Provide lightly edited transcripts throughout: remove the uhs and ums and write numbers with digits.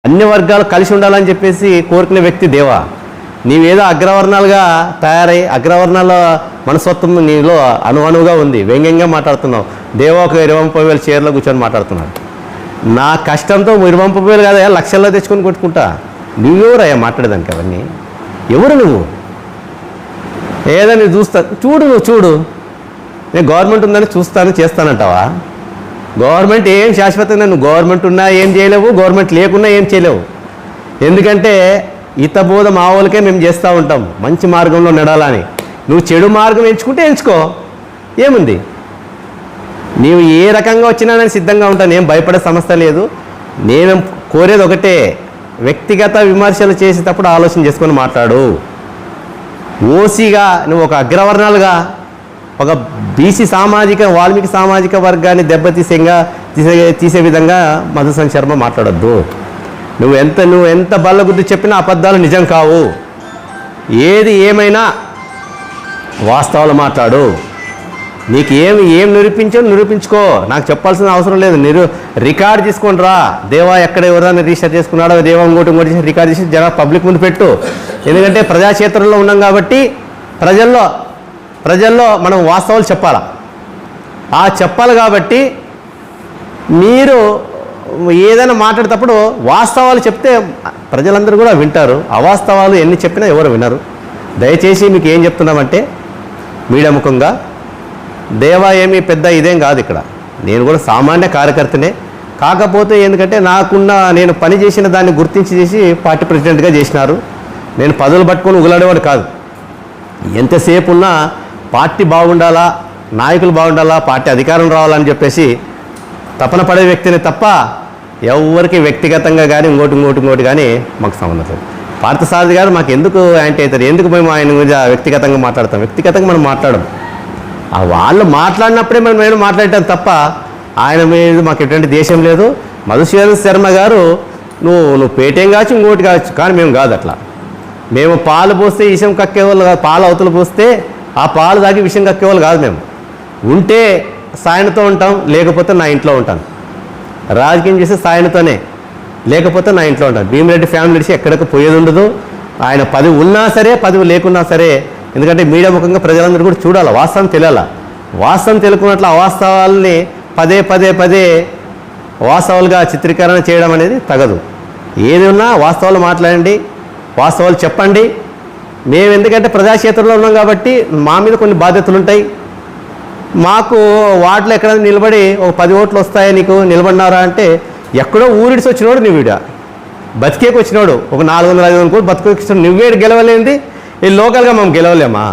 అన్ని వర్గాలు కలిసి ఉండాలని చెప్పేసి కోరుకునే వ్యక్తి దేవా. నీవేదో అగ్రవర్ణాలుగా తయారై అగ్రవర్ణాల మనస్తత్వం నీలో అనువుగా ఉంది. వ్యంగ్యంగా మాట్లాడుతున్నావు. దేవా ఒక 20,000 చీరలో కూర్చొని మాట్లాడుతున్నాడు. నా కష్టంతో 20,000 కాదా లక్షల్లో తెచ్చుకొని కొట్టుకుంటా. నువ్వెవరయ్యా మాట్లాడేదానికి? అవన్నీ ఎవరు నువ్వు? ఏదో నువ్వు చూడు నేను గవర్నమెంట్ ఉందని చూస్తాను చేస్తానంటావా? గవర్నమెంట్ ఏం శాశ్వతంగా నువ్వు గవర్నమెంట్ ఉన్నా ఏం చేయలేవు, గవర్నమెంట్ లేకున్నా ఏం చేయలేవు. ఎందుకంటే హితబోధ మా వాళ్ళకే మేము చేస్తూ ఉంటాం మంచి మార్గంలో నడాలని. నువ్వు చెడు మార్గం ఎంచుకుంటే ఎంచుకో, ఏముంది? నీవు ఏ రకంగా వచ్చినా నేను సిద్ధంగా ఉంటాను, ఏం భయపడే సమస్య లేదు. నేను కోరేది ఒకటే, వ్యక్తిగత విమర్శలు చేసేటప్పుడు ఆలోచన చేసుకొని మాట్లాడు. ఓసీగా నువ్వు ఒక అగ్రవర్ణాలుగా ఒక బీసీ సామాజిక వాల్మీకి సామాజిక వర్గాన్ని తీసే విధంగా మధుసూదన్ శర్మ మాట్లాడొద్దు. నువ్వు ఎంత బల్లగుద్ది చెప్పినా అబద్ధాలు నిజం కావు. ఏది ఏమైనా వాస్తవాలు మాట్లాడు. నీకు ఏం నిరూపించుకో, నాకు చెప్పాల్సిన అవసరం లేదు. రికార్డ్ తీసుకొని రా. దేవా ఎక్కడ ఎవరైనా రిజిస్టర్ చేసుకున్నాడో దేవా ఇంకోటి రికార్డ్ చేసి జర పబ్లిక్ ముందు పెట్టు. ఎందుకంటే ప్రజాక్షేత్రంలో ఉన్నాం కాబట్టి ప్రజల్లో మనం వాస్తవాలు చెప్పాలా. చెప్పాలి కాబట్టి మీరు ఏదైనా మాట్లాడేటప్పుడు వాస్తవాలు చెప్తే ప్రజలందరూ కూడా వింటారు. అవాస్తవాలు ఎన్ని చెప్పినా ఎవరు వినరు. దయచేసి మీకు ఏం చెప్తున్నామంటే మీడియా ముఖంగా, దేవా ఏమీ పెద్ద ఇదేం కాదు. ఇక్కడ నేను కూడా సామాన్య కార్యకర్తనే. కాకపోతే ఎందుకంటే నేను పని చేసిన దాన్ని గుర్తించి చేసి పార్టీ ప్రెసిడెంట్గా చేసినారు. నేను పదవులు పట్టుకొని ఉగలాడేవాడు కాదు. ఎంతసేపు ఉన్నా పార్టీ బాగుండాలా, నాయకులు బాగుండాలా, పార్టీ అధికారం రావాలని చెప్పేసి తపన పడే వ్యక్తిని తప్ప ఎవరికి వ్యక్తిగతంగా కానీ ఇంకోటి కానీ మాకు సంబంధం లేదు. పార్థసారథి గారు మాకు ఎందుకు యాంటీ అవుతారు? ఎందుకు మేము ఆయన గురించి వ్యక్తిగతంగా మాట్లాడతాం? వ్యక్తిగతంగా మనం మాట్లాడడం. వాళ్ళు మాట్లాడినప్పుడే మేము మాట్లాడటం తప్ప ఆయన మీద మాకు ఎటువంటి దేశం లేదు. మధుసూదన్ శర్మ గారు నువ్వు పేటేం కావచ్చు, ఇంకోటి కావచ్చు, కానీ మేము కాదు అట్లా. మేము పాలు పోస్తే విషం కక్కేవాళ్ళు కాదు. పాలు అవతలు పోస్తే ఆ పాలు తాగి విషం కక్కేవాళ్ళు కాదు. మేము ఉంటే సాయనతో ఉంటాం, లేకపోతే నా ఇంట్లో ఉంటాను. రాజకీయం చేస్తే సాయనతోనే, లేకపోతే నా ఇంట్లో ఉంటాను. భీమిరెడ్డి ఫ్యామిలీ విడిచి ఎక్కడికి పోయేది ఉండదు. ఆయన పదవి ఉన్నా సరే పదవి లేకున్నా సరే. ఎందుకంటే మీడియా ముఖంగా ప్రజలందరూ కూడా చూడాలి, వాస్తవం తెలియాలా. వాస్తవం తెలుకున్నట్లు అవాస్తవాల్ని పదే వాస్తవాలుగా చిత్రీకరణ చేయడం అనేది తగదు. ఏది ఉన్నా వాస్తవాలు మాట్లాడండి, వాస్తవాలు చెప్పండి. మేము ఎందుకంటే ప్రజాక్షేత్రంలో ఉన్నాం కాబట్టి మా మీద కొన్ని బాధ్యతలు ఉంటాయి. మాకు వార్డులో ఎక్కడ నిలబడి ఒక 10 ఓట్లు వస్తాయి నీకు నిలబడినారా అంటే, ఎక్కడో ఊరిడిసి వచ్చినోడు నువ్వు బతికేకి వచ్చినాడు, ఒక 400-500 కోట్లు బతికేకి నువ్వే గెలవలేంది. ఈ లోకల్గా మనం గెలవలేమా?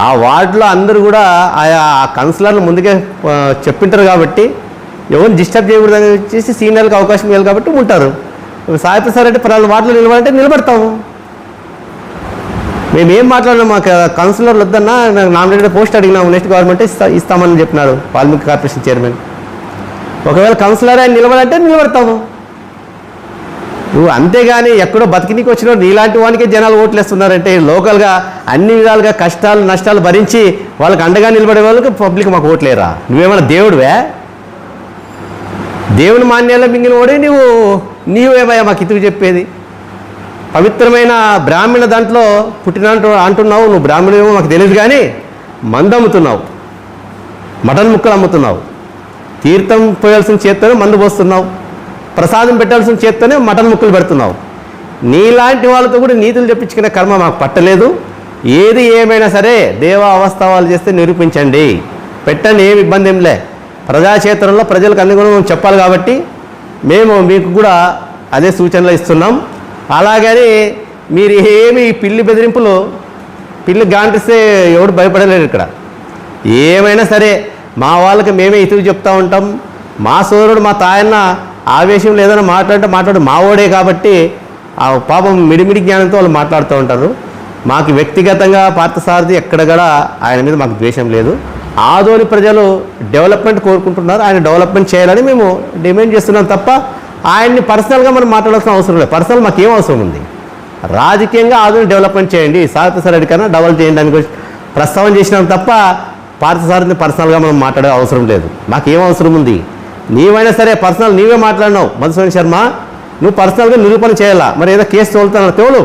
ఆ వార్డులో అందరూ కూడా ఆయా కౌన్సిలర్లు ముందుకే చెప్పింటారు కాబట్టి ఎవరిని డిస్టర్బ్ చేయకూడదని వచ్చేసి సీనియర్లకు అవకాశం ఇవ్వాలి కాబట్టి ఉంటారు. సాయిత సార్ అంటే వార్డులో నిలబడంటే నిలబడతాము. మేమేం మాట్లాడినాం? మాకు కౌన్సిలర్లు వద్దన్నా నామినేటెడ్ పోస్ట్ అడిగినాము, నెక్స్ట్ గవర్నమెంట్ ఇస్తామని చెప్పినాడు వాల్మీకి కార్పొరేషన్ చైర్మన్. ఒకవేళ కౌన్సిలర్ ఆయన నిలబడంటే నిలబడతాము. నువ్వు అంతేగాని ఎక్కడో బతికినీకి వచ్చినాడు నీలాంటి వానికే జనాలు ఓట్లు వేస్తున్నారంటే, లోకల్గా అన్ని విధాలుగా కష్టాలు నష్టాలు భరించి వాళ్ళకి అండగా నిలబడే వాళ్ళకి పబ్లిక్ మాకు ఓట్లేరా? నువ్వేమన్నా దేవుడివే? దేవుని మాన్యాల్లో మింగిన ఓడే నీవేమయ్యా మాకు ఇతుకు చెప్పేది? పవిత్రమైన బ్రాహ్మణ దాంట్లో పుట్టినంటూ అంటున్నావు. నువ్వు బ్రాహ్మణేమో మాకు తెలియదు, కానీ మందు అమ్ముతున్నావు, మటన్ ముక్కలు అమ్ముతున్నావు, తీర్థం పోయాల్సిన చేత్తోనే మందు పోస్తున్నావు, ప్రసాదం పెట్టాల్సిన చేత్తోనే మటన్ ముక్కలు పెడుతున్నావు. నీలాంటి వాళ్ళతో కూడా నీతులు చెప్పించుకునే కర్మ మాకు పట్టలేదు. ఏది ఏమైనా సరే దేవా అవస్థావాలు చేస్తే నిరూపించండి, పెట్టండి, ఏమి ఇబ్బంది ఏం లే. ప్రజాక్షేత్రంలో ప్రజలకు అన్ని కూడా మేము చెప్పాలి కాబట్టి మేము మీకు కూడా అదే సూచనలు ఇస్తున్నాం. అలాగని మీరు ఏమి పిల్లి బెదిరింపులు, పిల్లి గాంటిస్తే ఎవడు భయపడలేరు. ఇక్కడ ఏమైనా సరే మా వాళ్ళకి మేమే ఇతుకు చెప్తూ ఉంటాం. మా సోదరుడు మా తాయన్న ఆవేశం లేదని మాట్లాడు మావోడే కాబట్టి ఆ పాపం మిడిమిడి జ్ఞానంతో వాళ్ళు మాట్లాడుతూ ఉంటారు. మాకు వ్యక్తిగతంగా పార్థసారథి ఎక్కడ కూడా ఆయన మీద మాకు ద్వేషం లేదు. ఆదోని ప్రజలు డెవలప్మెంట్ కోరుకుంటున్నారు, ఆయన డెవలప్మెంట్ చేయాలని మేము డిమాండ్ చేస్తున్నాం తప్ప ఆయన్ని పర్సనల్గా మనం మాట్లాడాల్సిన అవసరం లేదు. పర్సనల్ మాకేం అవసరం ఉంది? రాజకీయంగా ఆదోని డెవలప్మెంట్ చేయండి, సారథి కన్నా డెవలప్ చేయండి అని ప్రస్తావన చేసినాం తప్ప పార్థసారథిని పర్సనల్గా మనం మాట్లాడే అవసరం లేదు. మాకేం అవసరం ఉంది? నీవైనా సరే పర్సనల్ నీవే మాట్లాడినావు మధుసూదన్ శర్మ, నువ్వు పర్సనల్గా నిరూపణ చేయాలా. మరి ఏదో కేసు తోలుతున్నావు తోలు,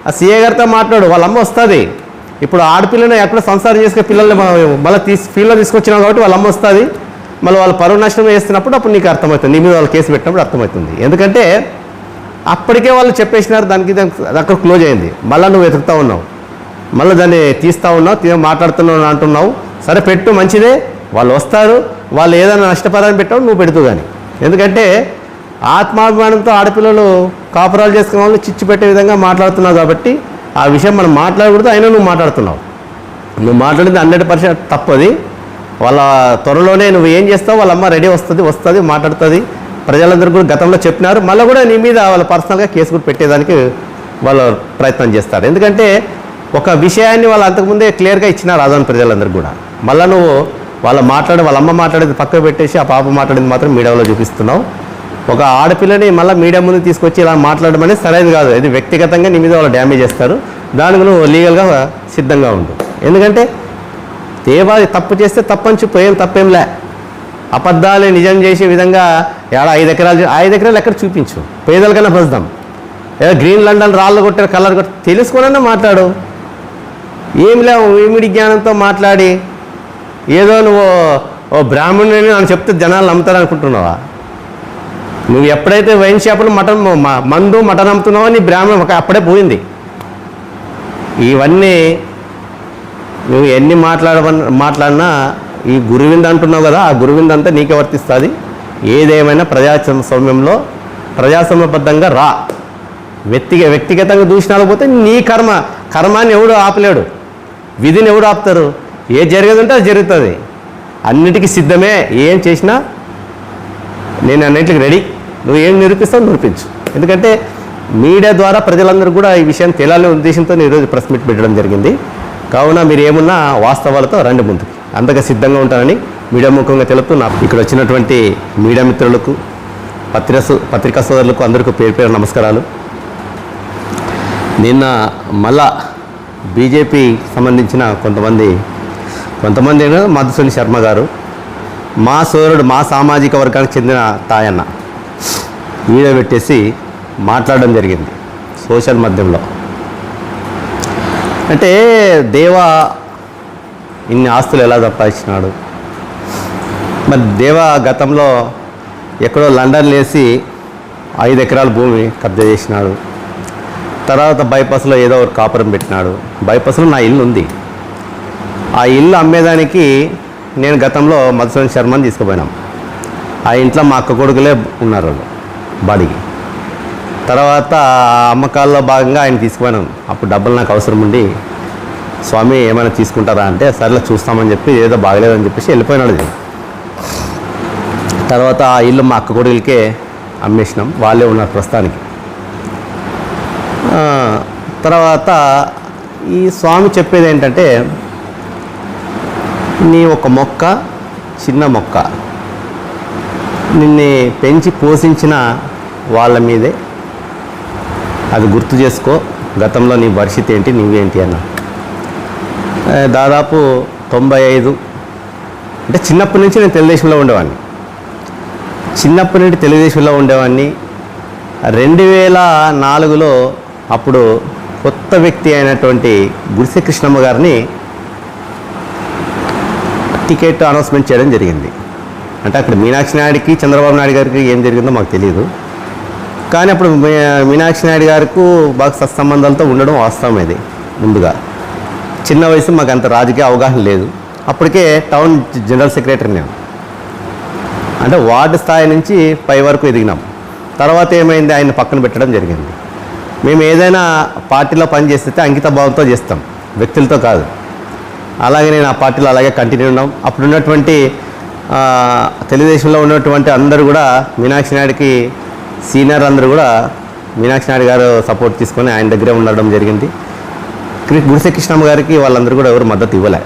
ఆ సీఏ గారితో మాట్లాడు, వాళ్ళ అమ్మ వస్తుంది. ఇప్పుడు ఆడపిల్లని ఎక్కడ సంసారం చేసుకునే పిల్లల్ని మళ్ళీ ఫీల్డ్లో తీసుకొచ్చినావు కాబట్టి వాళ్ళ అమ్మ వస్తుంది. మళ్ళీ వాళ్ళు పరువు నష్టం చేస్తున్నప్పుడు అప్పుడు నీకు అర్థమవుతుంది, నీ మీద వాళ్ళు కేసు పెట్టినప్పుడు అర్థమవుతుంది. ఎందుకంటే అప్పటికే వాళ్ళు చెప్పేసినారు, దానికి అక్కడ క్లోజ్ అయింది. మళ్ళీ నువ్వు వెతుకుతూ ఉన్నావు, మళ్ళీ దాన్ని తీస్తూ ఉన్నావు, మాట్లాడుతున్నావు అంటున్నావు. సరే పెట్టు, మంచిదే, వాళ్ళు వస్తారు, వాళ్ళు ఏదైనా నష్టపరాన్ని పెట్టావు నువ్వు పెడుతూ కానీ. ఎందుకంటే ఆత్మాభిమానంతో ఆడపిల్లలు కాపురాలు చేసుకునే వాళ్ళు చిచ్చు పెట్టే విధంగా మాట్లాడుతున్నావు కాబట్టి ఆ విషయం మనం మాట్లాడకూడదు. అయినా నువ్వు మాట్లాడుతున్నావు. నువ్వు మాట్లాడింది 100% తప్పది. వాళ్ళ త్వరలోనే నువ్వు ఏం చేస్తావు, వాళ్ళ అమ్మ రెడీ వస్తుంది మాట్లాడుతుంది. ప్రజలందరూ కూడా గతంలో చెప్పినారు, మళ్ళీ కూడా నీ మీద వాళ్ళ పర్సనల్గా కేసు కూడా పెట్టేదానికి వాళ్ళు ప్రయత్నం చేస్తారు. ఎందుకంటే ఒక విషయాన్ని వాళ్ళు అంతకుముందే క్లియర్గా ఇచ్చినారు ఆదోని ప్రజలందరూ కూడా. మళ్ళీ నువ్వు వాళ్ళ అమ్మ మాట్లాడేది పక్కకు పెట్టేసి ఆ పాప మాట్లాడేది మాత్రం మీడియాలో చూపిస్తున్నావు. ఒక ఆడపిల్లని మళ్ళీ మీడియా ముందు తీసుకొచ్చి ఇలా మాట్లాడడం అనేది సరైనది కాదు. ఇది వ్యక్తిగతంగా నీ మీద వాళ్ళు డ్యామేజ్ చేస్తారు. దానికి నువ్వు లీగల్గా సిద్ధంగా ఉండు. ఎందుకంటే దేవాది తప్పు చేస్తే తప్పని చెప్పు, ఏం తప్పేంలే. అబద్ధాలు నిజం చేసే విధంగా 5 ఎకరాలు ఎక్కడ చూపించు, పేదలకన్నా ప్రస్తుతం. ఏదో గ్రీన్ లండన్ రాళ్ళు కొట్టారు, కలర్ కొట్టి తెలుసుకోనన్నా మాట్లాడు. ఏం లేవు ఇమిడి జ్ఞానంతో మాట్లాడి ఏదో నువ్వు ఓ బ్రాహ్మణుని అని చెప్తే జనాలు నమ్ముతారు అనుకుంటున్నావా? నువ్వు ఎప్పుడైతే వైన్ షాపులు మందు మటన్ అమ్ముతున్నావో నీ బ్రాహ్మణం అప్పుడే పోయింది. ఇవన్నీ నువ్వు ఎన్ని మాట్లాడినా ఈ గురువింద అంటున్నావు కదా, ఆ గురువింద అంతా నీకే వర్తిస్తుంది. ఏదేమైనా ప్రజాస్వామ్యబద్ధంగా రా. వ్యక్తిగతంగా దూషణాలు పోతే నీ కర్మాన్ని ఎవడు ఆపలేడు, విధిని ఎవడు ఆపుతారు. ఏది జరిగేదంటే అది జరుగుతుంది. అన్నిటికీ సిద్ధమే, ఏం చేసినా నేను అన్నింటికి రెడీ. నువ్వు ఏం నిరూపిస్తావు నిరూపించు. ఎందుకంటే మీడియా ద్వారా ప్రజలందరూ కూడా ఈ విషయం తెలియాలనే ఉద్దేశంతో ఈరోజు ప్రెస్ మీట్ పెట్టడం జరిగింది. కావున మీరు ఏమున్నా వాస్తవాలతో రండి ముందుకు, అంతగా సిద్ధంగా ఉంటానని మీడియా ముఖంగా తెలుపుతూ ఇక్కడ వచ్చినటువంటి మీడియా మిత్రులకు, పత్రికా సోదరులకు అందరికీ పేరు నమస్కారాలు. నిన్న మళ్ళా బీజేపీ సంబంధించిన కొంతమంది మధుసూదన్ శర్మ గారు, మా సోదరుడు, మా సామాజిక వర్గానికి చెందిన తాయన్న వీడియో పెట్టేసి మాట్లాడడం జరిగింది సోషల్ మాధ్యమంలో. అంటే దేవా ఇన్ని ఆస్తులు ఎలా సంపాదించినాడు, మరి దేవా గతంలో ఎక్కడో లండన్ లేసి 5 ఎకరాల భూమి కబ్జా చేసినాడు. తర్వాత బైపాస్లో ఏదో ఒక కాపురం పెట్టినాడు. బైపాస్లో నా ఇల్లు ఉంది, ఆ ఇల్లు అమ్మేదానికి నేను గతంలో మధుసూదన్ శర్మని తీసుకుపోయినాం. ఆ ఇంట్లో మా అక్క కొడుకులే ఉన్నారు వాళ్ళు బాడీకి. తర్వాత అమ్మకాల్లో భాగంగా ఆయన తీసుకుపోయినాను. అప్పుడు డబ్బులు నాకు అవసరం ఉండి, స్వామి ఏమైనా తీసుకుంటారా అంటే సరేలే చూస్తామని చెప్పి ఏదో బాగలేదని చెప్పేసి వెళ్ళిపోయినాడు. తర్వాత ఆ ఇల్లు మా అక్క కొడుకులకే అమ్మేసినాం, వాళ్ళే ఉన్నారు ప్రస్తుతానికి. తర్వాత ఈ స్వామి చెప్పేది ఏంటంటే, నీ ఒక మొక్క, చిన్న మొక్క, నిన్ను పెంచి పోషించిన వాళ్ళ మీదే అది గుర్తు చేసుకో, గతంలో నీ పరిస్థితి ఏంటి, నువ్వేంటి అన్న. దాదాపు 95 అంటే చిన్నప్పటి నుంచి నేను తెలుగుదేశంలో ఉండేవాడిని. 2004లో అప్పుడు కొత్త వ్యక్తి అయినటువంటి గుడిసె కృష్ణమ్మ గారిని టికెట్ అనౌన్స్మెంట్ చేయడం జరిగింది. అంటే అక్కడ మీనాక్షి నాయుడికి చంద్రబాబు నాయుడు గారికి ఏం జరిగిందో మాకు తెలియదు. కానీ అప్పుడు మీనాక్షి నాయుడు గారికి బాగా సత్సంబంధాలతో ఉండడం వాస్తవం. ఇది ముందుగా చిన్న వయసు, మాకు అంత రాజకీయ అవగాహన లేదు. అప్పటికే టౌన్ జనరల్ సెక్రటరీ నేను, అంటే వార్డు స్థాయి నుంచి పై వరకు ఎదిగినాం. తర్వాత ఏమైంది, ఆయన పక్కన పెట్టడం జరిగింది. మేము ఏదైనా పార్టీలో పని చేస్తే అంకిత భావంతో చేస్తాం, వ్యక్తులతో కాదు. అలాగే నేను ఆ పార్టీలో అలాగే కంటిన్యూ ఉన్నాం. అప్పుడు ఉన్నటువంటి తెలుగుదేశంలో ఉన్నటువంటి అందరూ కూడా మీనాక్షి నాయుడికి సీనియర్ అందరూ కూడా మీనాక్షి నాయుడు గారు సపోర్ట్ తీసుకొని ఆయన దగ్గరే ఉండడం జరిగింది. గుడిసె కృష్ణమ్మ గారికి వాళ్ళందరూ కూడా ఎవరు మద్దతు ఇవ్వలే.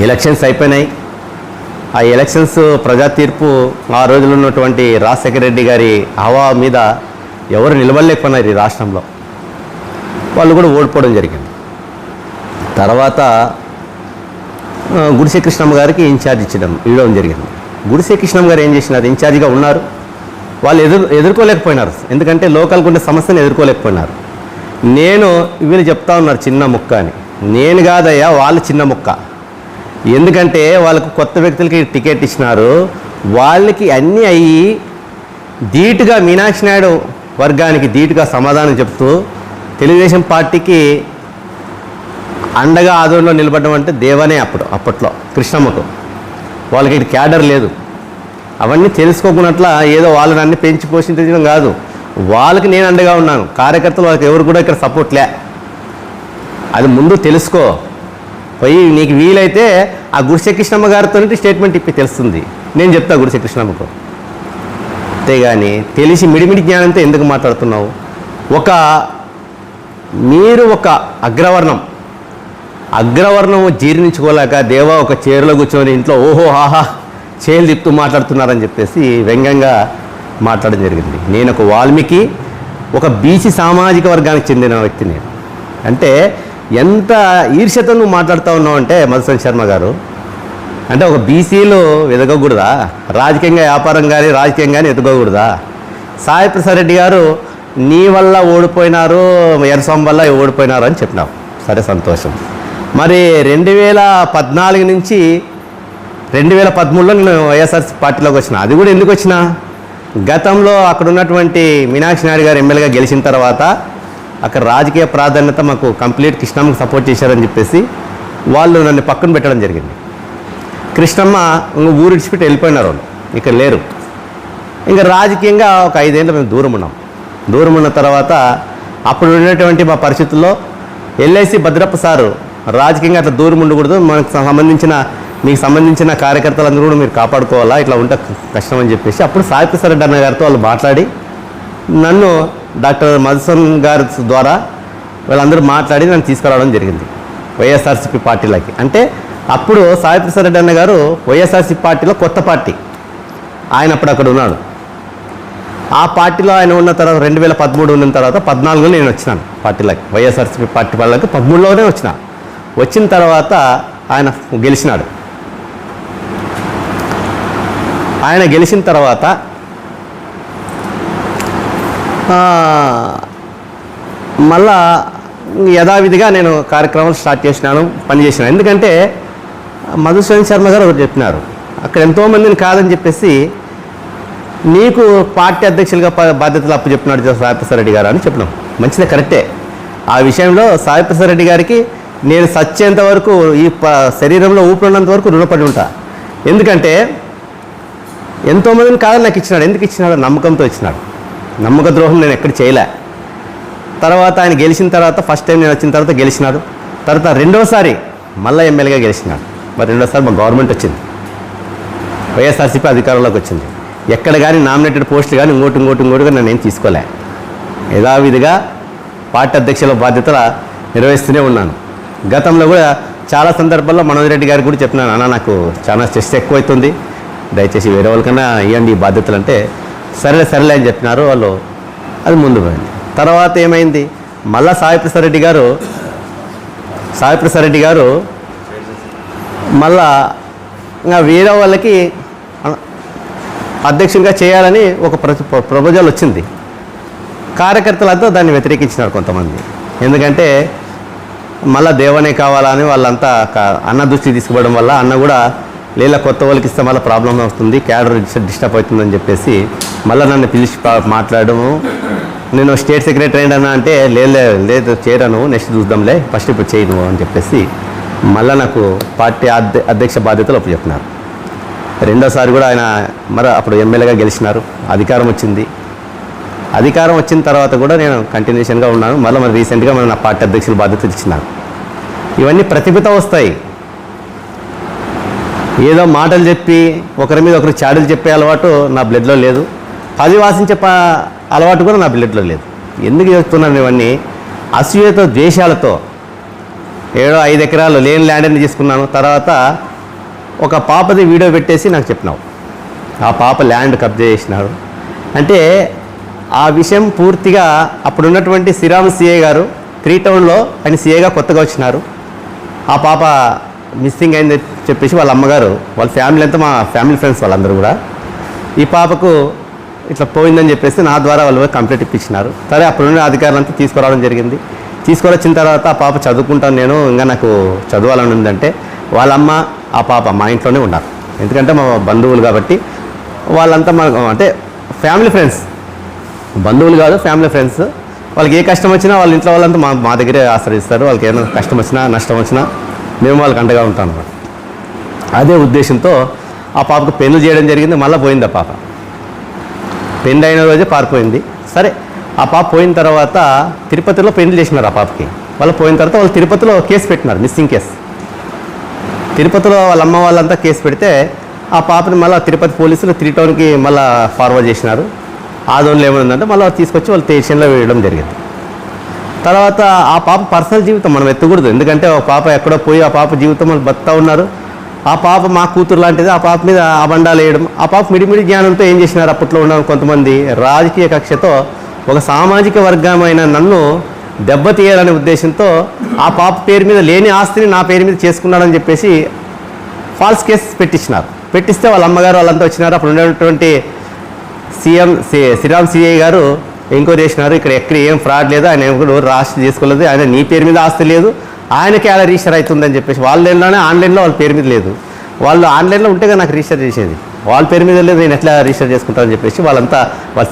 ఎలక్షన్స్ అయిపోయినాయి. ఆ ఎలక్షన్స్ ప్రజా తీర్పు ఆ రోజుల్లో ఉన్నటువంటి రాజశేఖర రెడ్డి గారి హవా మీద ఎవరు నిలబడలేకపోయినారు ఈ రాష్ట్రంలో. వాళ్ళు కూడా ఓడిపోవడం జరిగింది. తర్వాత గుడిసె కృష్ణమ్మ గారికి ఇన్ఛార్జ్ ఇవ్వడం జరిగింది. గుడిసె కృష్ణం గారు ఏం చేసినారు, ఇన్ఛార్జిగా ఉన్నారు, వాళ్ళు ఎదుర్కోలేకపోయినారు. ఎందుకంటే లోకల్గా ఉండే సమస్యను ఎదుర్కోలేకపోయినారు. నేను వీళ్ళు చెప్తా ఉన్నారు చిన్న ముక్క అని, నేను కాదయ్యా వాళ్ళు చిన్న ముక్క. ఎందుకంటే వాళ్ళకు కొత్త వ్యక్తులకి టికెట్ ఇచ్చినారు, వాళ్ళకి అన్నీ అయ్యి ధీటుగా మీనాక్షి నాయుడు వర్గానికి ధీటుగా సమాధానం చెప్తూ తెలుగుదేశం పార్టీకి అండగా ఆదరణలో నిలబడడం అంటే దేవనే. అప్పట్లో కృష్ణమ్మకు వాళ్ళకి ఇటు క్యాడర్ లేదు. అవన్నీ తెలుసుకోకున్నట్ల ఏదో వాళ్ళని అన్ని పెంచి పోషించడం కాదు, వాళ్ళకి నేను అండగా ఉన్నాను. కార్యకర్తలు వాళ్ళకి ఎవరు కూడా ఇక్కడ సపోర్ట్ లే, అది ముందు తెలుసుకో. పోయి నీకు వీలైతే ఆ గుడిసె కృష్ణమ్మ గారితో స్టేట్మెంట్ ఇప్పి తెలుస్తుంది, నేను చెప్తా గుడిసె కృష్ణమ్మకు. అంతేగాని తెలిసి మిడిమిడి జ్ఞానంతో ఎందుకు మాట్లాడుతున్నావు? మీరు ఒక అగ్రవర్ణం జీర్ణించుకోలేక దేవా ఒక చీరలో కూర్చొని ఇంట్లో ఓహో ఆహా చేలు తిప్పుతూ మాట్లాడుతున్నారని చెప్పేసి వ్యంగ్యంగా మాట్లాడడం జరిగింది. నేను ఒక వాల్మీకి, ఒక బీసీ సామాజిక వర్గానికి చెందిన వ్యక్తిని. అంటే ఎంత ఈర్ష్యతో నువ్వు మాట్లాడుతూ ఉన్నావు అంటే మధుసూదన్ శర్మ గారు, అంటే ఒక బీసీలు ఎదగకూడదా? రాజకీయంగా వ్యాపారం కానీ రాజకీయం కానీ ఎదగకూడదా? సాయి ప్రసాద్ రెడ్డి గారు నీ వల్ల ఓడిపోయినారు, ఎర్రస్వామి వల్ల ఓడిపోయినారు అని చెప్పినావు, సరే సంతోషం. మరి 2014 నుంచి 2013లో నేను వైఎస్ఆర్సీ పార్టీలోకి వచ్చిన. అది కూడా ఎందుకు వచ్చినా, గతంలో అక్కడ ఉన్నటువంటి మీనాక్షి నాయుడు గారు ఎమ్మెల్యేగా గెలిచిన తర్వాత అక్కడ రాజకీయ ప్రాధాన్యత మాకు కంప్లీట్ కృష్ణమ్మకి సపోర్ట్ చేశారని చెప్పేసి వాళ్ళు నన్ను పక్కన పెట్టడం జరిగింది. కృష్ణమ్మ ఊరు ఇడిచిపెట్టి వెళ్ళిపోయినారు, వాళ్ళు ఇక్కడ లేరు. ఇంకా రాజకీయంగా ఒక 5 ఏళ్ళు మేము దూరం ఉన్నాం. దూరం ఉన్న తర్వాత అప్పుడు ఉన్నటువంటి మా పరిస్థితుల్లో ఎల్ఐసి భద్రప్ప సారు రాజకీయంగా అట్లా దూరం ఉండకూడదు, మీకు సంబంధించిన కార్యకర్తలందరూ కూడా మీరు కాపాడుకోవాలా, ఇట్లా ఉంటే కష్టం అని చెప్పేసి అప్పుడు సాయి ప్రసాద్ రెడ్డి అన్న గారితో వాళ్ళు మాట్లాడి నన్ను డాక్టర్ మధుసూదన్ గారి ద్వారా వాళ్ళందరూ మాట్లాడి నన్ను తీసుకురావడం జరిగింది వైఎస్ఆర్సీపీ పార్టీలోకి. అంటే అప్పుడు సాయి ప్రసాద్ రెడ్డి అన్న గారు వైఎస్ఆర్సీపీ పార్టీలో కొత్త పార్టీ, ఆయన అప్పుడు అక్కడ ఉన్నాడు. ఆ పార్టీలో ఆయన ఉన్న తర్వాత 2013 ఉన్న తర్వాత 14లో నేను వచ్చినాను పార్టీలోకి, వైఎస్ఆర్సీపీ పార్టీ వాళ్ళకి 13లోనే వచ్చిన తర్వాత ఆయన గెలిచినాడు. ఆయన గెలిచిన తర్వాత మళ్ళా యథావిధిగా నేను కార్యక్రమాలు స్టార్ట్ చేసినాను, పనిచేసినాను. ఎందుకంటే మధుసూదన్ శర్మ గారు ఒకటి చెప్పినారు, అక్కడ ఎంతోమందిని కాదని చెప్పేసి నీకు పార్టీ అధ్యక్షులుగా బాధ్యతలు అప్పు చెప్పినాడు సాయి ప్రసాద్ రెడ్డి గారు అని చెప్పినాం. మంచిదే, కరెక్టే. ఆ విషయంలో సాయి ప్రసాద్ రెడ్డి గారికి నేను సచ్చేంత వరకు, ఈ శరీరంలో ఊపిరినంత వరకు రుణపడి ఉంటా. ఎందుకంటే ఎంతోమందిని కాదని నాకు ఇచ్చినాడు. ఎందుకు ఇచ్చినాడు? నమ్మకంతో ఇచ్చినాడు. నమ్మక ద్రోహం నేను ఎక్కడ చేయలే. తర్వాత ఆయన గెలిచిన తర్వాత ఫస్ట్ టైం నేను వచ్చిన తర్వాత గెలిచినాడు. తర్వాత రెండోసారి మళ్ళీ ఎమ్మెల్యేగా గెలిచినాడు. మరి రెండోసారి మా గవర్నమెంట్ వచ్చింది, వైఎస్ఆర్సీపీ అధికారంలోకి వచ్చింది. ఎక్కడ కానీ నామినేటెడ్ పోస్టులు కానీ ఇంకోటిగా నేను ఏం తీసుకోలే. యథావిధిగా పార్టీ అధ్యక్షుల బాధ్యతలు నిర్వహిస్తూనే ఉన్నాను. గతంలో కూడా చాలా సందర్భాల్లో మనోజ్ రెడ్డి గారికి కూడా చెప్పినాను, అన్న నాకు చాలా స్ట్రెస్ ఎక్కువైతుంది, దయచేసి వేరే వాళ్ళకన్నా ఇవ్వండి ఈ బాధ్యతలు అంటే సరేలే అని చెప్పినారు వాళ్ళు. అది ముందు పోయింది. తర్వాత ఏమైంది, మళ్ళా సాయి ప్రసాద్ రెడ్డి గారు మళ్ళా ఇంకా వేరే వాళ్ళకి అధ్యక్షునిగా చేయాలని ఒక ప్రపోజల్ వచ్చింది. కార్యకర్తలంతా దాన్ని వ్యతిరేకించినారు కొంతమంది. ఎందుకంటే మళ్ళీ దేవనే కావాలని వాళ్ళంతా అన్న దృష్టి తీసుకోవడం వల్ల అన్న కూడా లేదా కొత్త వాళ్ళకి ఇస్తే మళ్ళీ ప్రాబ్లం వస్తుంది, క్యాడర్ డిస్టర్బ్ అవుతుందని చెప్పేసి మళ్ళీ నన్ను పిలిచి మాట్లాడము. నేను స్టేట్ సెక్రటరీ అన్నా అంటే లేదు చేయరాను, నెక్స్ట్ చూద్దాంలే, ఫస్ట్ ఇప్పుడు చేయను అని చెప్పేసి మళ్ళీ నాకు పార్టీ అధ్యక్ష బాధ్యతలు అప్పుడు చెప్పినారు. రెండోసారి కూడా ఆయన మరి అప్పుడు ఎమ్మెల్యేగా గెలిచినారు, అధికారం వచ్చింది. అధికారం వచ్చిన తర్వాత కూడా నేను కంటిన్యూషన్గా ఉన్నాను. మళ్ళీ రీసెంట్గా నా పార్టీ అధ్యక్షుల బాధ్యతలు ఇచ్చినారు. ఇవన్నీ ప్రతిభతో వస్తాయి. ఏదో మాటలు చెప్పి ఒకరి మీద ఒకరు చాడీలు చెప్పే అలవాటు నా బ్లడ్లో లేదు, పదివాసించే అలవాటు కూడా నా బ్లడ్లో లేదు. ఎందుకు చేస్తున్నాను ఇవన్నీ? అసూయతో ద్వేషాలతో. 5 ఎకరాలు లేని ల్యాండ్ని తీసుకున్నాను. తర్వాత ఒక పాపది వీడియో పెట్టేసి నాకు చెప్పినావు, ఆ పాప ల్యాండ్ కబ్జా చేసినాడు అంటే ఆ విషయం పూర్తిగా అప్పుడున్నటువంటి శ్రీరామ్ సిఐ గారు 3 టౌన్లో ఆయన సిఐగా కొత్తగా వచ్చినారు. ఆ పాప మిస్సింగ్ అయింది చెప్పేసి వాళ్ళ అమ్మగారు వాళ్ళ ఫ్యామిలీ అంతా మా ఫ్యామిలీ ఫ్రెండ్స్ వాళ్ళందరూ కూడా ఈ పాపకు ఇట్లా పోయిందని చెప్పేసి నా ద్వారా వాళ్ళు కంప్లైంట్ ఇప్పించినారు. సరే అప్పుడున్న అధికారులంతా తీసుకురావడం జరిగింది. తీసుకురొచ్చిన తర్వాత ఆ పాప చదువుకుంటాను నేను, ఇంకా నాకు చదవాలని ఉందంటే వాళ్ళమ్మ ఆ పాప మా ఇంట్లోనే ఉన్నారు. ఎందుకంటే మా బంధువులు కాబట్టి వాళ్ళంతా మా అంటే ఫ్యామిలీ ఫ్రెండ్స్, బంధువులు కాదు ఫ్యామిలీ ఫ్రెండ్స్. వాళ్ళకి ఏ కష్టం వచ్చినా వాళ్ళ ఇంట్లో వాళ్ళంతా మా దగ్గరే ఆశ్రయిస్తారు. వాళ్ళకి ఏమైనా కష్టం వచ్చినా నష్టం వచ్చినా మేము వాళ్ళకి అండగా ఉంటాం అన్నమాట. అదే ఉద్దేశంతో ఆ పాపకు పెళ్లి చేయడం జరిగింది. మళ్ళీ పోయింది ఆ పాప. పెళ్లి అయిన రోజే పారిపోయింది. సరే ఆ పాప పోయిన తర్వాత తిరుపతిలో పెళ్లి చేసినారు ఆ పాపకి. వాళ్ళు పోయిన తర్వాత వాళ్ళు తిరుపతిలో కేసు పెట్టినారు, మిస్సింగ్ కేసు. తిరుపతిలో వాళ్ళ అమ్మ వాళ్ళంతా కేసు పెడితే ఆ పాపని మళ్ళీ తిరుపతి పోలీసులు 3 టౌన్కి మళ్ళీ ఫార్వర్డ్ చేసినారు. ఆదోన్లో ఏమైందంటే మళ్ళీ తీసుకొచ్చి వాళ్ళు స్టేషన్లో వేయడం జరిగింది. తర్వాత ఆ పాప పర్సనల్ జీవితం మనం ఎత్తకూడదు. ఎందుకంటే ఒక పాప ఎక్కడో పోయి ఆ పాప జీవితం వాళ్ళు బతుకుతూ ఉన్నారు. ఆ పాప మా కూతురు లాంటిది. ఆ పాప మీద అబండాలు వేయడం, ఆ పాప మిడిమిడి జ్ఞానంతో ఏం చేసినారు అప్పట్లో ఉన్న కొంతమంది రాజకీయ కక్షతో ఒక సామాజిక వర్గమైన నన్ను దెబ్బతీయాలనే ఉద్దేశంతో ఆ పాప పేరు మీద లేని ఆస్తిని నా పేరు మీద చేసుకున్నాడని చెప్పేసి ఫాల్స్ కేసు పెట్టించినారు. పెట్టిస్తే వాళ్ళ అమ్మగారు వాళ్ళంతా వచ్చినారు. అప్పుడు ఉన్నటువంటి శ్రీరామ్ సిఐ గారు ఎంక్వైరీ చేసినారు. ఇక్కడ ఎక్కడ ఏం ఫ్రాడ్ లేదు, ఆయన ఎవరు రాష్ట్ర చేసుకోలేదు, ఆయన నీ పేరు మీద ఆస్తి లేదు, ఆయనకి అలా రిజిస్టర్ అవుతుందని చెప్పేసి ఆన్లైన్లో వాళ్ళ పేరు మీద లేదు. వాళ్ళు ఆన్లైన్లో ఉంటేగా నాకు రిజిస్టర్ చేసేది, వాళ్ళ పేరు మీద లేదు, నేను ఎట్లా రిజిస్టర్ చేసుకుంటానని చెప్పేసి వాళ్ళ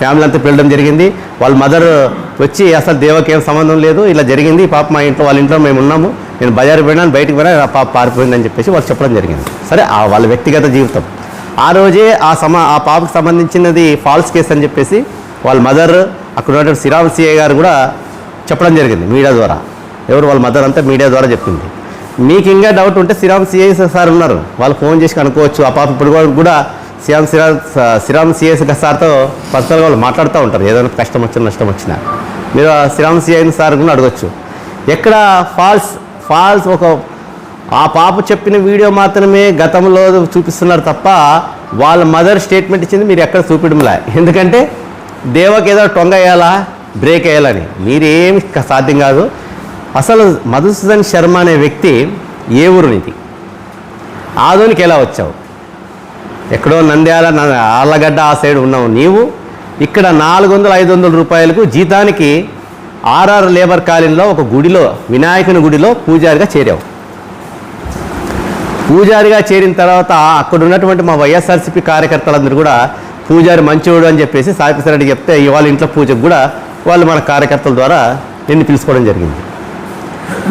ఫ్యామిలీ అంతా పిలవడం జరిగింది. వాళ్ళ మదర్ వచ్చి అసలు దేవకి ఏం సంబంధం లేదు, ఇలా జరిగింది, పాప మా ఇంట్లో వాళ్ళ ఇంట్లో మేము ఉన్నాము, నేను బజారు పోయినాను, బయటికి పోయినా ఆ పాప పారిపోయిందని చెప్పేసి వాళ్ళు చెప్పడం జరిగింది. సరే వాళ్ళ వ్యక్తిగత జీవితం. ఆ రోజే ఆ పాపకు సంబంధించినది ఫాల్స్ కేసు అని చెప్పేసి వాళ్ళ మదర్ అక్కడ ఉన్నటువంటి శ్రీరామ్ సిఐ గారు కూడా చెప్పడం జరిగింది మీడియా ద్వారా. ఎవరు వాళ్ళ మదర్ అంతా మీడియా ద్వారా చెప్పింది. మీకు ఇంకా డౌట్ ఉంటే శ్రీరామ్ సిఐ సార్ ఉన్నారు, వాళ్ళు ఫోన్ చేసి కనుక్కోవచ్చు. ఆ పాప ఇప్పుడు కూడా శ్రీరామ్ సిఐ సార్తో పర్సనల్గా వాళ్ళు మాట్లాడుతూ ఉంటారు. ఏదైనా కష్టం వచ్చినా నష్టం వచ్చినా మీరు శ్రీరామ్ సిఐ సార్ కూడా అడగచ్చు. ఎక్కడ ఫాల్స్ ఒక ఆ పాప చెప్పిన వీడియో మాత్రమే గతంలో చూపిస్తున్నారు తప్ప వాళ్ళ మదర్ స్టేట్మెంట్ ఇచ్చింది మీరు ఎక్కడ చూపించడంలా. ఎందుకంటే దేవకి ఏదో టొంగ వేయాలా బ్రేక్ వేయాలని మీరేమి సాధ్యం కాదు. అసలు మధుసూదన్ శర్మ అనే వ్యక్తి ఏ ఊరు నీది, ఆదోనికి ఎలా వచ్చావు, ఎక్కడో నంద్యాల ఆళ్ళగడ్డ ఆ సైడ్ ఉన్నావు నీవు. ఇక్కడ 400-500 రూపాయలకు జీతానికి ఆర్ఆర్ లేబర్ కాలనీలో ఒక గుడిలో వినాయకుని గుడిలో పూజారిగా చేరావు. పూజారిగా చేరిన తర్వాత అక్కడ ఉన్నటువంటి మా వైఎస్ఆర్సీపీ కార్యకర్తలందరూ కూడా పూజారి మంచివాడు అని చెప్పేసి సాయిప్రసాద్ రెడ్డి చెప్తే ఇవాళ ఇంట్లో పూజకు కూడా వాళ్ళు మన కార్యకర్తల ద్వారా నిన్ను పిలుచుకోవడం జరిగింది.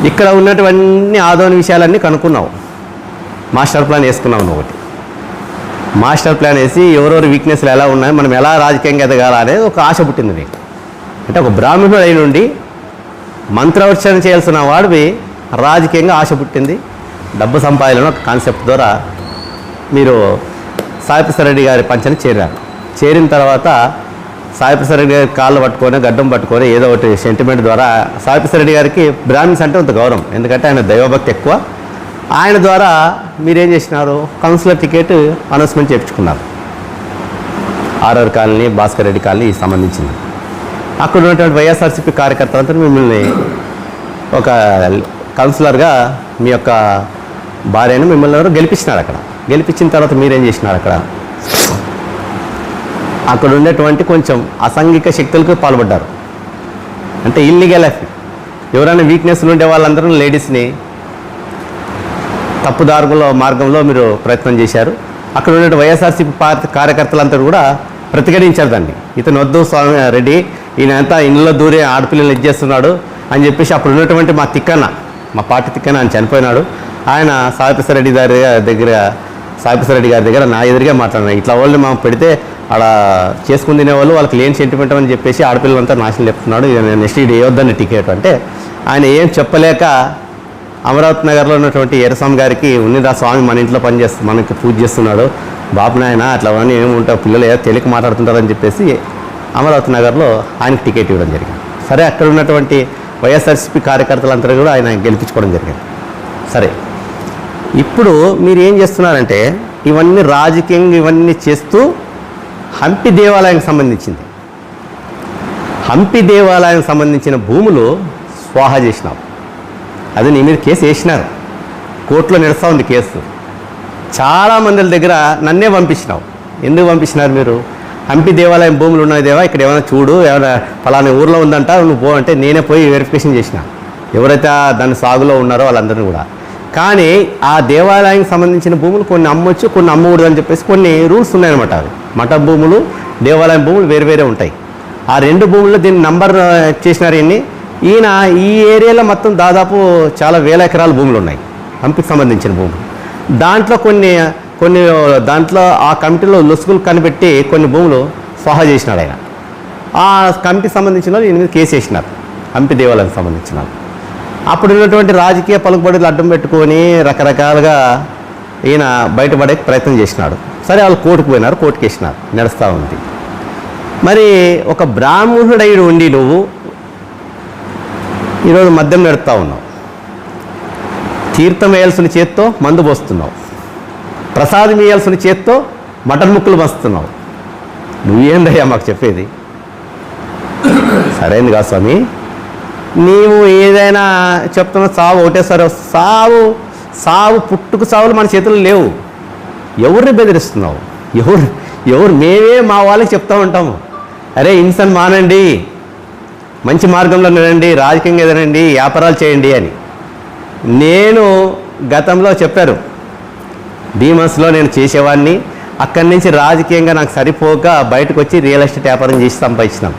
ఇక్కడ ఉన్నటువంటి ఆదోని విషయాలన్నీ కనుక్కున్నావు, మాస్టర్ ప్లాన్ వేసుకున్నావు. ఒకటి మాస్టర్ ప్లాన్ వేసి ఎవరెవరి వీక్నెస్లు ఎలా ఉన్నాయి, మనం ఎలా రాజకీయంగా ఎదగాల అనేది ఒక ఆశ పుట్టింది నీకు. అంటే ఒక బ్రాహ్మణుడు అయి నుండి మంత్రవర్చన చేయాల్సిన వాడివి రాజకీయంగా ఆశ పుట్టింది. డబ్బు సంపాదన ఒక కాన్సెప్ట్ ద్వారా మీరు సాయిప్రసాద్ రెడ్డి గారి పంచని చేరారు. చేరిన తర్వాత సాయిప్రసాద్ రెడ్డి గారి కాళ్ళు పట్టుకొని గడ్డం పట్టుకొని ఏదో ఒకటి సెంటిమెంట్ ద్వారా సాయిప్రసాద్ రెడ్డి గారికి బ్రాహ్మిన్స్ అంటే అంత గౌరవం, ఎందుకంటే ఆయన దైవభక్తి ఎక్కువ. ఆయన ద్వారా మీరేం చేసినారు, కౌన్సిలర్ టికెట్ అనౌన్స్మెంట్ చేయించుకున్నారు. RR colony, Bhaskar Reddy colony సంబంధించింది. అక్కడ ఉన్నటువంటి వైఎస్ఆర్సీపీ కార్యకర్తలంతా మిమ్మల్ని ఒక కౌన్సిలర్గా మీ యొక్క భార్యను మిమ్మల్ని ఎవరు గెలిపించినారు. అక్కడ గెలిపించిన తర్వాత మీరేం చేసినారు, అక్కడ ఉండేటువంటి కొంచెం అసాంఘిక శక్తులకు పాల్పడ్డారు. అంటే ఇల్లీగల్ ఎవరైనా వీక్నెస్లు ఉండే వాళ్ళందరూ లేడీస్ని తప్పుదారుల మార్గంలో మీరు ప్రయత్నం చేశారు. అక్కడ ఉన్నటువంటి వైఎస్ఆర్సీపీ పార్టీ కార్యకర్తలంతా కూడా ప్రతిఘటించారు దాన్ని. ఇతను వద్దు స్వామి రెడ్డి, ఈయన అంతా ఇంట్లో దూరే ఆడపిల్లలు ఇచ్చేస్తున్నాడు అని చెప్పేసి అప్పుడు ఉన్నటువంటి మా పార్టీ తిక్కన ఆయన చనిపోయినాడు. ఆయన సాయిప్రసాద్ రెడ్డి గారి దగ్గర నా ఎదురుగా మాట్లాడినా, ఇట్లా వాళ్ళు మనం పెడితే అలా చేసుకుని తినేవాళ్ళు వాళ్ళకి లేని సెంటిమెంట్ అని చెప్పేసి ఆడపిల్లలంతా నాశనం చెప్తున్నాడు, నెక్స్ట్ ఇది వేయొద్దని టికెట్ అంటే ఆయన ఏం చెప్పలేక అమరావతి నగర్లో ఉన్నటువంటి ఎర్రస్వామి గారికి ఉన్నిరా స్వామి మన ఇంట్లో మనకి పూజ చేస్తున్నాడు బాబు నాయన అట్లా అని ఏముంటావు పిల్లలు ఏదో తెలియక మాట్లాడుతుంటారని చెప్పేసి అమరావతి నగర్లో ఆయనకి టికెట్ ఇవ్వడం జరిగింది. సరే అక్కడ ఉన్నటువంటి వైఎస్ఆర్సీపీ కార్యకర్తలందరూ కూడా ఆయన గెలిపించుకోవడం జరిగింది. సరే ఇప్పుడు మీరు ఏం చేస్తున్నారంటే ఇవన్నీ రాజకీయంగా ఇవన్నీ చేస్తూ హంపి దేవాలయానికి సంబంధించిన భూములు స్వాహా చేసినావు. అది నీ మీద కేసు వేసినారు. కోర్టులో నడుస్తూ ఉంది కేసు. చాలామంది దగ్గర నన్నే పంపించినావు. ఎందుకు పంపించినారు మీరు? హంపి దేవాలయం భూములు ఉన్నాయి దేవా, ఇక్కడ ఏమైనా చూడు, ఏమైనా ఫలానా ఊర్లో ఉందంట, నువ్వు పో అంటే నేనే పోయి వెరిఫికేషన్ చేసిన ఎవరైతే దాని సాగులో ఉన్నారో వాళ్ళందరినీ కూడా. కానీ ఆ దేవాలయానికి సంబంధించిన భూములు కొన్ని అమ్మొచ్చు, కొన్ని అమ్మకూడదు అని చెప్పేసి కొన్ని రూల్స్ ఉన్నాయన్నమాట. అవి మఠ భూములు, దేవాలయం భూములు వేరే ఉంటాయి. ఆ 2 భూముల్లో దీన్ని నంబర్ చేసినారు. ఈయన ఈ ఏరియాలో మొత్తం దాదాపు చాలా వేల ఎకరాల భూములు ఉన్నాయి హంపికి సంబంధించిన భూములు. దాంట్లో కొన్ని దాంట్లో ఆ కమిటీలో లొసుగులు కనిపెట్టి కొన్ని భూములు స్వాహా చేసినాడు ఆయన. ఆ కమిటీకి సంబంధించిన వాళ్ళు ఈయన మీద కేసు వేసినారు, హంపి దేవాలయానికి సంబంధించిన. అప్పుడు ఉన్నటువంటి రాజకీయ పలుకుబడులు అడ్డం పెట్టుకొని రకరకాలుగా ఈయన బయటపడే ప్రయత్నం చేసినాడు. సరే, వాళ్ళు కోర్టుకు పోయినారు, కోర్టుకు వేసినారు, నడుస్తూ ఉంది. మరి ఒక బ్రాహ్మణుడై ఉండి నువ్వు ఈరోజు మద్యం నడుపుతూ ఉన్నావు, తీర్థం వేయాల్సిన చేత్తో మందు పోస్తున్నావు, ప్రసాదం వేయాల్సిన చేత్తో మటన్ ముక్కలు పంచుతున్నావు. నువ్వేందయ్యా మాకు చెప్పేది? సరైనది కాదు స్వామి. నీవు ఏదైనా చెప్తున్నా సావు ఒకటేసారి సావు పుట్టుకు సావులు మన చేతుల్లో లేవు. ఎవరిని బెదిరిస్తున్నావు? ఎవరు మేమే మా వాళ్ళకి చెప్తూ ఉంటాము, అరే హింసను మానండి, మంచి మార్గంలో నడండి, రాజకీయంగా ఎదరండి, వ్యాపారాలు చేయండి అని. నేను గతంలో చెప్పారు, భీమస్లో నేను చేసేవాడిని, అక్కడి నుంచి రాజకీయంగా నాకు సరిపోక బయటకు వచ్చి రియల్ ఎస్టేట్ వ్యాపారం చేసి సంపాదించినాం.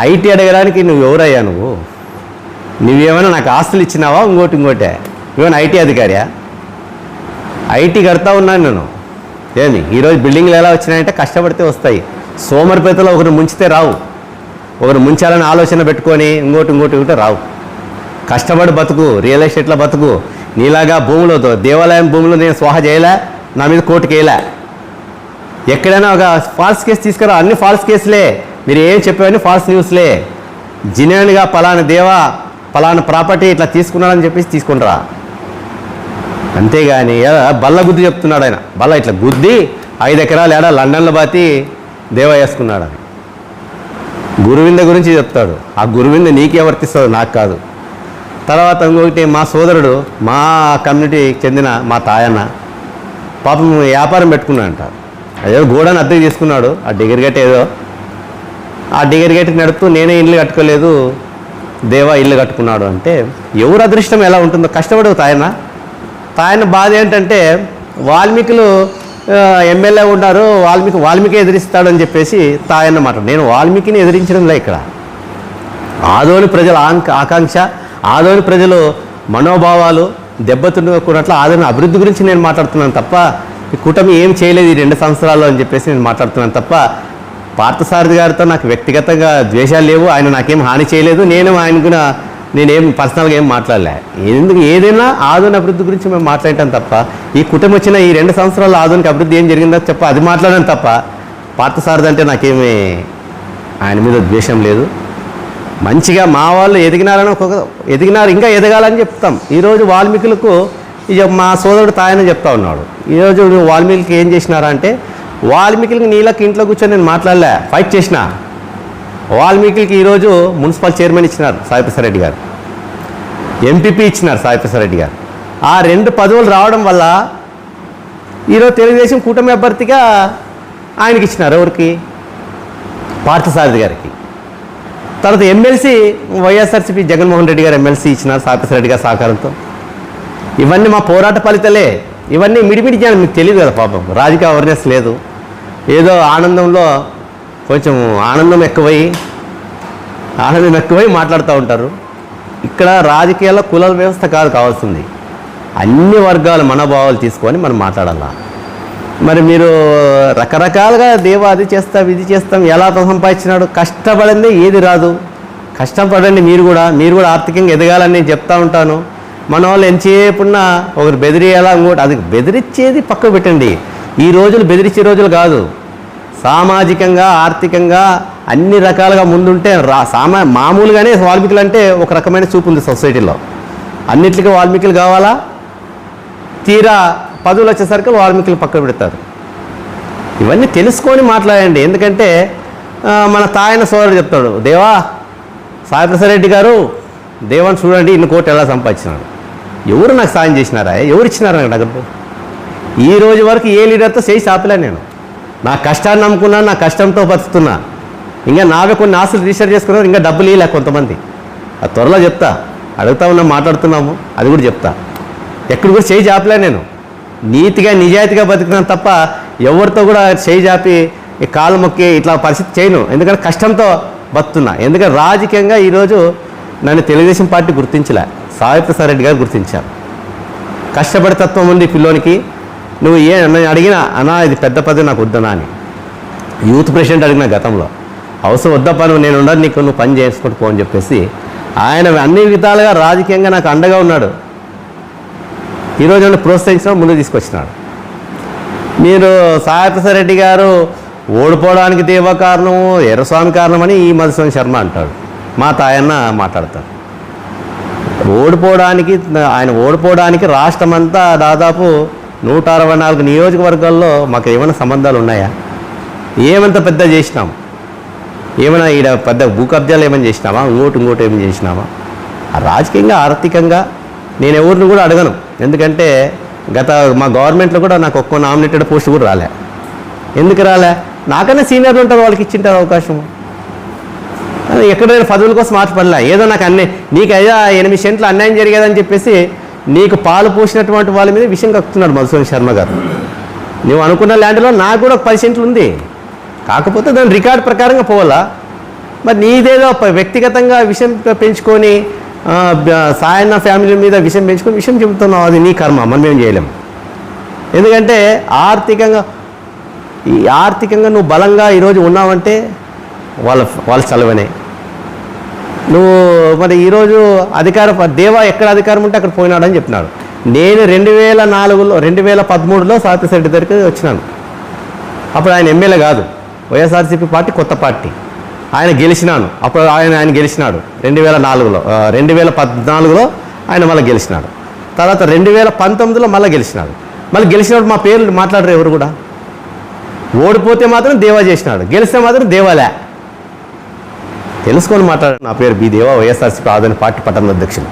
ఐటీ అడగడానికి నువ్వు ఎవరయ్యా? నువ్వేమైనా నాకు ఆస్తులు ఇచ్చినావా? ఇంకోటే ఏమైనా ఐటీ అధికారియా? ఐటీ కడతా ఉన్నాను నేను. ఏమి ఈరోజు బిల్డింగ్లు ఎలా వచ్చినాయంటే కష్టపడితే వస్తాయి. సోమరిపేటలో ఒకరు ముంచితే రావు, ఒకరు ముంచాలని ఆలోచన పెట్టుకొని ఇంకోటి రావు. కష్టపడి బతుకు, రియల్ ఎస్టేట్లో బతుకు. నీలాగా భూములతో దేవాలయం భూములు నేను స్వాహ చేయలే, నా మీద కోర్టుకు వేయలే. ఎక్కడైనా ఒక ఫాల్స్ కేసు తీసుకురా, అన్ని ఫాల్స్ కేసులే. మీరు ఏం చెప్పేవన్నీ ఫాల్స్ న్యూస్లే. జెన్యూన్గా పలానా ప్రాపర్టీ ఇట్లా తీసుకున్నాడని చెప్పేసి తీసుకుంటారా, అంతేగాని బల్ల గుద్ది చెప్తున్నాడు ఆయన. బల్ల ఇట్లా గుద్ది 5 ఎకరాలు ఏడా లండన్లో బాతి దేవా వేసుకున్నాడని గురువింద గురించి చెప్తాడు. ఆ గురువింద నీకే వర్తిస్తుంది, నాకు కాదు. తర్వాత ఇంకొకటి, మా సోదరుడు, మా కమ్యూనిటీకి చెందిన మా తాయన్న పాపం వ్యాపారం పెట్టుకున్నాడంట. అదేదో గోడని అద్దెకి తీసుకున్నాడు, ఆ డిగర్ గేట్ ఏదో. ఆ డిగర్ గేట్కి నడుపుతూ నేనే ఇల్లు కట్టుకోలేదు, దేవా ఇల్లు కట్టుకున్నాడు అంటే ఎవరు అదృష్టం ఎలా ఉంటుందో. కష్టపడవు తాయన బాధ ఏంటంటే వాల్మీకులు ఎమ్మెల్యే ఉన్నారు, వాల్మీకి ఎదిరిస్తాడు అని చెప్పేసి తాయన్న మాట. నేను వాల్మీకిని ఎదిరించడంలే. ఇక్కడ ఆదోని ప్రజల ఆకాంక్ష, ఆదోని ప్రజలు మనోభావాలు దెబ్బతిన్నకున్నట్లు ఆదోని అభివృద్ధి గురించి నేను మాట్లాడుతున్నాను తప్ప ఈ కూటమి ఏం చేయలేదు ఈ 2 సంవత్సరాల్లో అని చెప్పేసి నేను మాట్లాడుతున్నాను తప్ప పార్థసారథి గారితో నాకు వ్యక్తిగతంగా ద్వేషాలు లేవు. ఆయన నాకేం హాని చేయలేదు, నేనేం పర్సనల్గా ఏం మాట్లాడలే. ఏదైనా ఆధునిక అభివృద్ధి గురించి మేము మాట్లాడటం తప్ప ఈ కుటుంబం వచ్చిన ఈ 2 సంవత్సరాల్లో ఆధునిక అభివృద్ధి ఏం జరిగిందో చెప్ప అది మాట్లాడడం తప్ప పార్థసారథి అంటే నాకేమీ ఆయన మీద ద్వేషం లేదు. మంచిగా మా వాళ్ళు ఎదిగినారు, ఇంకా ఎదగాలని చెప్తాం. ఈరోజు వాల్మీకులకు మా సోదరుడు తాయని చెప్తా ఉన్నాడు. ఈరోజు వాల్మీకి ఏం చేసినారా అంటే, వాల్మీకి నీళ్ళకి ఇంట్లో కూర్చొని నేను మాట్లాడలే, ఫైట్ చేసిన. వాల్మీకి ఈరోజు మున్సిపల్ చైర్మన్ ఇచ్చినారు సాయిప్రసాద్ రెడ్డి గారు, ఎంపీపీ ఇచ్చినారు సాయిప్రసాద్ రెడ్డి గారు. ఆ 2 పదవులు రావడం వల్ల ఈరోజు తెలుగుదేశం కూటమి అభ్యర్థిగా ఆయనకి ఇచ్చినారు. ఎవరికి? పార్థసారథి గారికి. తర్వాత ఎమ్మెల్సీ వైఎస్ఆర్సీపీ జగన్మోహన్ రెడ్డి గారు ఎమ్మెల్సీ ఇచ్చినారు సాయిప్రసాద్ రెడ్డి గారి సహకారంతో. ఇవన్నీ మా పోరాట ఫలితాలే. ఇవన్నీ మిడిమిడి జ్ఞానం మీకు తెలియదు కదా పాపం. రాజకీయ అవేర్నెస్ లేదు. ఏదో ఆనందంలో కొంచెం ఆనందం ఎక్కువై మాట్లాడుతూ ఉంటారు. ఇక్కడ రాజకీయాల్లో కుల వ్యవస్థ కాదు కావాల్సింది, అన్ని వర్గాల మనోభావాలు తీసుకొని మనం మాట్లాడాలా. మరి మీరు రకరకాలుగా అది చేస్తాం ఇది చేస్తాం, ఎలా సంపాదించినాడు, కష్టపడింది ఏది రాదు. కష్టపడండి మీరు కూడా ఆర్థికంగా ఎదగాలని నేను చెప్తా ఉంటాను. మన వాళ్ళు ఎంతసేపున్నా ఒకరు బెదిరియాలా, ఇంకోటి అది బెదిరించేది పక్కకు పెట్టండి. ఈ రోజులు బెదిరించే రోజులు కాదు. సామాజికంగా ఆర్థికంగా అన్ని రకాలుగా ముందుంటే మామూలుగానే వాల్మీకులు అంటే ఒక రకమైన చూపు ఉంది సొసైటీలో. అన్నిటికీ వాల్మీకులు కావాలా, తీరా పదవులు వచ్చేసరికి వాల్మీకులు పక్కకు పెడతారు. ఇవన్నీ తెలుసుకొని మాట్లాడండి. ఎందుకంటే మన తాయన సోదరుడు చెప్తాడు, దేవా సాయిప్రసాద్ రెడ్డి గారు దేవాన్ని చూడండి 2 కోట్లు ఎలా సంపాదించినాడు. ఎవరు నాకు సాయం చేసినారా? ఎవరు ఇచ్చినారా నాకు డబ్బు? ఈ రోజు వరకు ఏ లీడర్తో చేయి చాపలే నేను. నా కష్టాన్ని నమ్ముకున్నాను, నా కష్టంతో బతుకుతున్నా. ఇంకా నావే కొన్ని ఆస్తులు రిజిస్టర్ చేసుకున్నారు, ఇంకా డబ్బులు ఇవ్వలే కొంతమంది. అది త్వరలో చెప్తా, అడుగుతా ఉన్నాం, మాట్లాడుతున్నాము, అది కూడా చెప్తా. ఎక్కడ కూడా చేయి చాపలే నేను. నీతిగా నిజాయితీగా బతుకున్నాను తప్ప ఎవరితో కూడా చేయి చాపి ఈ కాలు మొక్కి ఇట్లా పరిస్థితి చేయను. ఎందుకంటే కష్టంతో బతుకుతున్నా. ఎందుకంటే రాజకీయంగా ఈరోజు నన్ను తెలుగుదేశం పార్టీ గుర్తించలే, సాయి ప్రసాద్ రెడ్డి గారు గుర్తించారు. కష్టపడి తత్వం ఉంది పిల్లోనికి. నువ్వు నన్ను అడిగినా అన్నా ఇది పెద్ద పదవి నాకు వద్దనా అని. యూత్ ప్రెసిడెంట్ అడిగిన గతంలో అవసరం వద్దప్ప నేను ఉండదు, నీకు నువ్వు పని చేసుకుంటూ పో అని చెప్పేసి ఆయన అన్ని విధాలుగా రాజకీయంగా నాకు అండగా ఉన్నాడు. ఈరోజు నన్ను ప్రోత్సహించడం ముందు తీసుకొచ్చినాడు. మీరు సాయి ప్రసాద్ రెడ్డి గారు ఓడిపోవడానికి దేవ కారణము, ఎర్రస్వామి కారణమని ఈ మధుసూదన్ శర్మ అంటాడు. మా తాయన్న మాట్లాడతాడు. ఆయన ఓడిపోవడానికి రాష్ట్రమంతా దాదాపు 164 నియోజకవర్గాల్లో మాకు ఏమైనా సంబంధాలు ఉన్నాయా? ఏమంత పెద్ద చేసినాం? ఏమైనా ఈడ పెద్ద భూ కబ్జాలు ఏమైనా చేసినామా? ఇంకోటి ఏమైనా చేసినామా? రాజకీయంగా ఆర్థికంగా నేను ఎవరిని కూడా అడగను. ఎందుకంటే మా గవర్నమెంట్లో కూడా నాకు ఒక్క నామినేటెడ్ పోస్ట్ కూడా రాలే. ఎందుకు రాలే? నాకన్నా సీనియర్లు ఉంటారు, వాళ్ళకి ఇచ్చింటారు అవకాశం. ఎక్కడైనా పదవుల కోసం మార్చపడలే. ఏదో నాకు నీకు అయ్యా 8 సెంట్లు అన్యాయం జరిగేదని చెప్పేసి నీకు పాలు పోసినటువంటి వాళ్ళ మీద విషయం కక్కుతున్నాడు మధుసూదన్ శర్మ గారు. నువ్వు అనుకున్న ల్యాండ్లో నాకు కూడా 10 సెంట్లు ఉంది, కాకపోతే దాని రికార్డు ప్రకారంగా పోవాలా. మరి నీదేదో వ్యక్తిగతంగా విషయం పెంచుకొని సాయన్న ఫ్యామిలీ మీద విషయం పెంచుకొని విషయం చెబుతున్నావు, అది నీ కర్మ, మనం మేము చేయలేము. ఎందుకంటే ఆర్థికంగా నువ్వు బలంగా ఈరోజు ఉన్నావంటే వాళ్ళ చలవనే. నువ్వు మరి ఈరోజు దేవా ఎక్కడ అధికారం ఉంటే అక్కడ పోయినాడని చెప్పినాడు. నేను 2013లో సాయి ప్రసాద్ రెడ్డి దగ్గరికి వచ్చినాను. అప్పుడు ఆయన ఎమ్మెల్యే కాదు, వైఎస్ఆర్సీపీ పార్టీ కొత్త పార్టీ. ఆయన గెలిచినాను. అప్పుడు ఆయన గెలిచినాడు 2014లో ఆయన మళ్ళీ గెలిచినాడు. తర్వాత 2019లో మళ్ళీ గెలిచినాడు. మళ్ళీ గెలిచినప్పుడు మా పేర్లు మాట్లాడరు ఎవరు కూడా. ఓడిపోతే మాత్రం దేవా చేసినాడు, గెలిస్తే మాత్రం దేవాలే. తెలుసుకొని మాట్లాడారు. నా పేరు బి దేవా, వైఎస్ఆర్సీపీ ఆదరణ పార్టీ పట్టణ అధ్యక్షులు.